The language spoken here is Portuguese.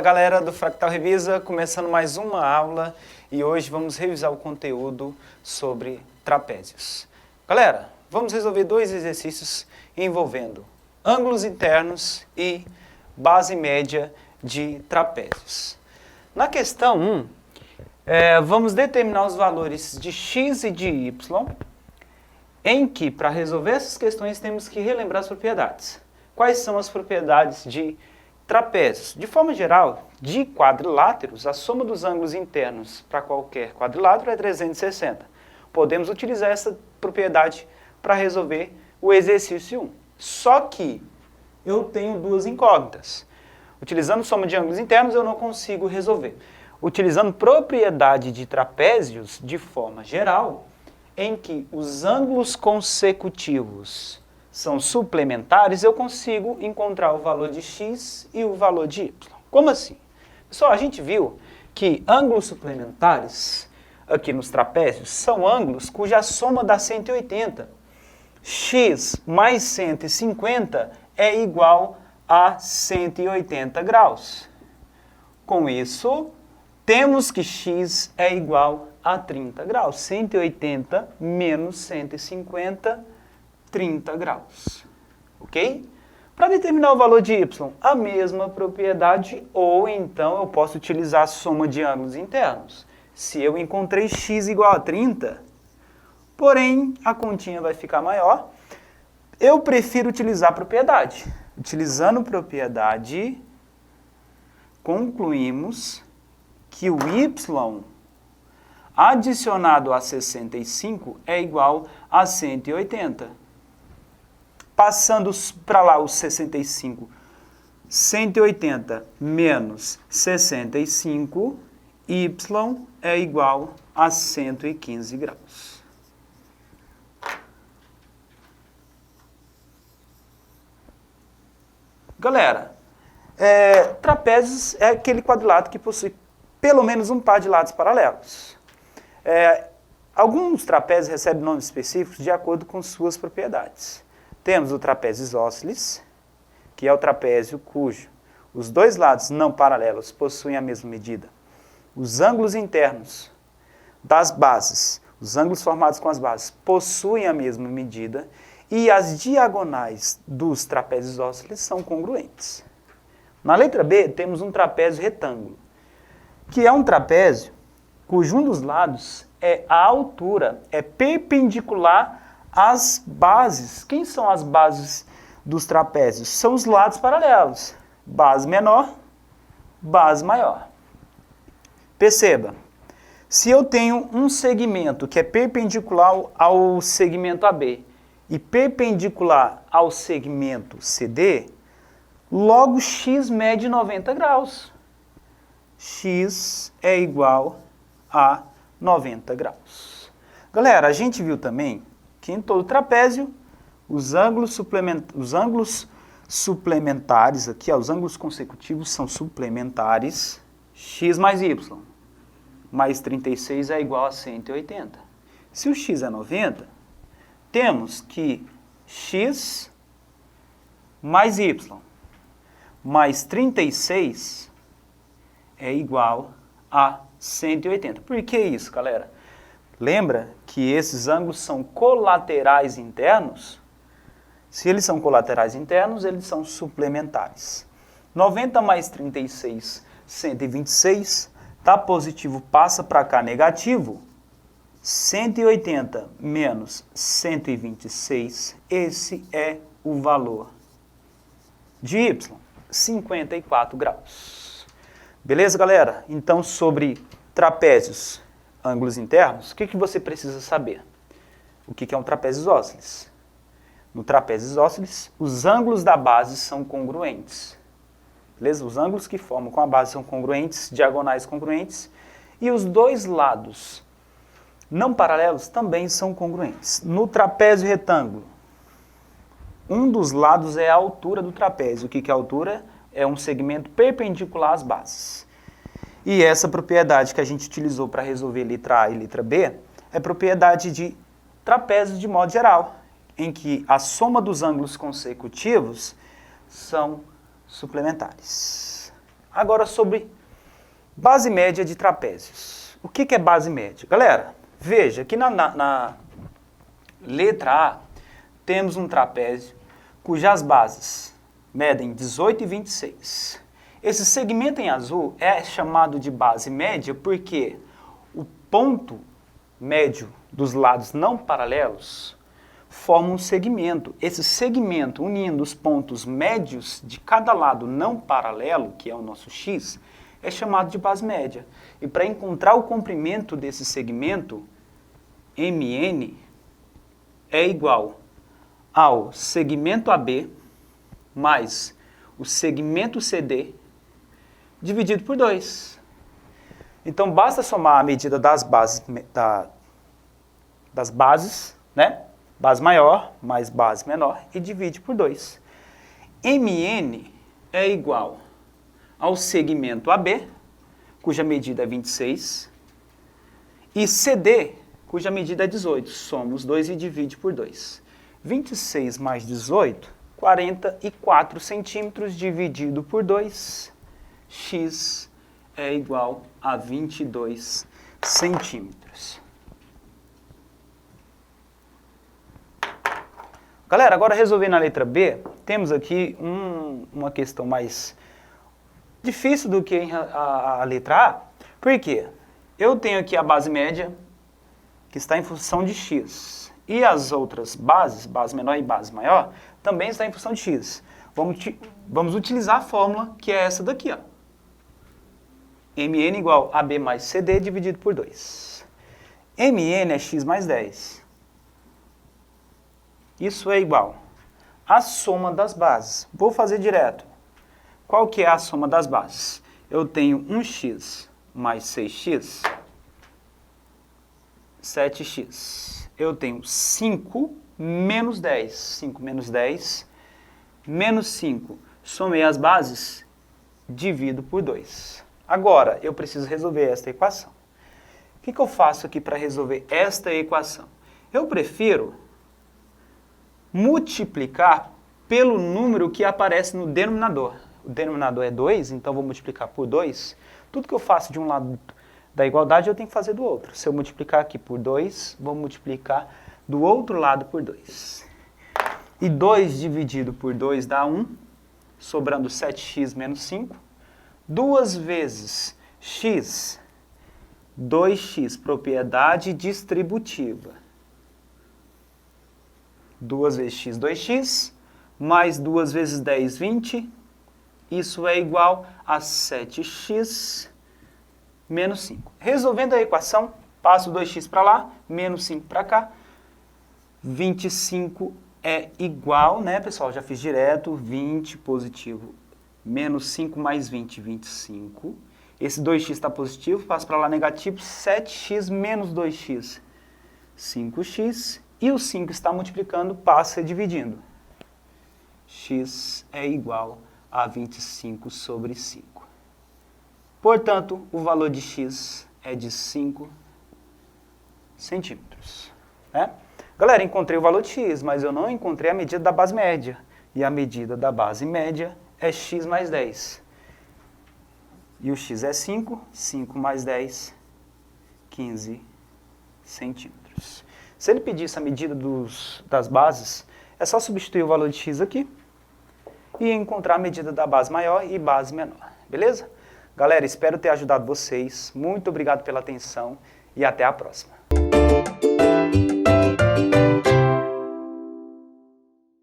Fala galera do Fractal Revisa, começando mais uma aula e hoje vamos revisar o conteúdo sobre trapézios. Galera, vamos resolver dois exercícios envolvendo ângulos internos e base média de trapézios. Na questão 1, vamos determinar os valores de x e de y, em que para resolver essas questões temos que relembrar as propriedades. Quais são as propriedades de trapézios? De forma geral, de quadriláteros, a soma dos ângulos internos para qualquer quadrilátero é 360. Podemos utilizar essa propriedade para resolver o exercício 1. Só que eu tenho duas incógnitas. Utilizando soma de ângulos internos, eu não consigo resolver. Utilizando propriedade de trapézios, de forma geral, em que os ângulos consecutivos são suplementares, eu consigo encontrar o valor de x e o valor de y. Como assim? Pessoal, a gente viu que ângulos suplementares, aqui nos trapézios, são ângulos cuja soma dá 180. X mais 150 é igual a 180 graus. Com isso, temos que x é igual a 30 graus. 180 menos 150, 30 graus. Ok? Para determinar o valor de y, a mesma propriedade, ou então eu posso utilizar a soma de ângulos internos. Se eu encontrei x igual a 30, porém a continha vai ficar maior, eu prefiro utilizar a propriedade. Utilizando propriedade, concluímos que o y adicionado a 65 é igual a 180. Passando para lá os 65, 180 menos 65, y é igual a 115 graus. Galera, trapézios é aquele quadrilátero que possui pelo menos um par de lados paralelos. Alguns trapézios recebem nomes específicos de acordo com suas propriedades. Temos o trapézio isósceles, que é o trapézio cujo os dois lados não paralelos possuem a mesma medida. Os ângulos internos das bases, os ângulos formados com as bases, possuem a mesma medida e as diagonais dos trapézios isósceles são congruentes. Na letra B, temos um trapézio retângulo, que é um trapézio cujo um dos lados a altura é perpendicular às bases. Quem são as bases dos trapézios? São os lados paralelos. Base menor, base maior. Perceba, se eu tenho um segmento que é perpendicular ao segmento AB e perpendicular ao segmento CD, logo x mede 90 graus. X é igual a 90 graus. Galera, a gente viu também que em todo trapézio, os ângulos suplementares, aqui, os ângulos consecutivos são suplementares, x mais y, mais 36 é igual a 180. Se o x é 90, temos que x mais y, mais 36 é igual a 180. Por que isso, galera? Lembra que esses ângulos são colaterais internos? Se eles são colaterais internos, eles são suplementares. 90 mais 36, 126. Tá positivo, passa para cá negativo. 180 menos 126, esse é o valor de y, 54 graus. Beleza, galera? Então, sobre trapézios, ângulos internos, o que você precisa saber? O que é um trapézio isósceles? No trapézio isósceles, os ângulos da base são congruentes. Beleza? Os ângulos que formam com a base são congruentes, diagonais congruentes, e os dois lados não paralelos também são congruentes. No trapézio retângulo, um dos lados é a altura do trapézio. O que é a altura? É um segmento perpendicular às bases. E essa propriedade que a gente utilizou para resolver letra A e letra B é propriedade de trapézio de modo geral, em que a soma dos ângulos consecutivos são suplementares. Agora sobre base média de trapézios. O que é base média? Galera, veja que na letra A temos um trapézio cujas bases medem 18 e 26. Esse segmento em azul é chamado de base média porque o ponto médio dos lados não paralelos forma um segmento. Esse segmento unindo os pontos médios de cada lado não paralelo, que é o nosso x, é chamado de base média. E para encontrar o comprimento desse segmento, MN é igual ao segmento AB mais o segmento CD dividido por 2. Então, basta somar a medida das bases, né? Base maior mais base menor e divide por 2. MN é igual ao segmento AB, cuja medida é 26, e CD, cuja medida é 18. Soma os dois e divide por 2. 26 mais 18, 44 centímetros dividido por 2. X é igual a 22 centímetros. Galera, agora resolvendo a letra B, temos aqui uma questão mais difícil do que a letra A. Por quê? Eu tenho aqui a base média, que está em função de x. E as outras bases, base menor e base maior, também está em função de x. Vamos utilizar a fórmula, que é essa daqui, ó. MN igual a AB mais CD dividido por 2. MN é x mais 10. Isso é igual à soma das bases. Vou fazer direto. Qual que é a soma das bases? Eu tenho 1x mais 6x, 7x. Eu tenho 5 menos 10. 5 menos 10, menos 5. Somei as bases, divido por 2. Agora, eu preciso resolver esta equação. O que eu faço aqui para resolver esta equação? Eu prefiro multiplicar pelo número que aparece no denominador. O denominador é 2, então vou multiplicar por 2. Tudo que eu faço de um lado da igualdade, eu tenho que fazer do outro. Se eu multiplicar aqui por 2, vou multiplicar do outro lado por 2. E 2 dividido por 2 dá 1, sobrando 7x menos 5. 2 vezes x, 2x, propriedade distributiva. 2 vezes x, 2x, mais 2 vezes 10, 20. Isso é igual a 7x menos 5. Resolvendo a equação, passo 2x para lá, menos 5 para cá. 25 é igual, né, pessoal? Já fiz direto, 20 positivo, menos 5 mais 20, 25. Esse 2x está positivo, passo para lá negativo, 7x menos 2x, 5x. E o 5 está multiplicando, passa dividindo. X é igual a 25 sobre 5. Portanto, o valor de x é de 5 centímetros. Né? Galera, encontrei o valor de x, mas eu não encontrei a medida da base média. E a medida da base média é x mais 10. E o x é 5, 5 mais 10, 15 centímetros. Se ele pedisse a medida das bases, é só substituir o valor de x aqui e encontrar a medida da base maior e base menor. Beleza? Galera, espero ter ajudado vocês. Muito obrigado pela atenção e até a próxima.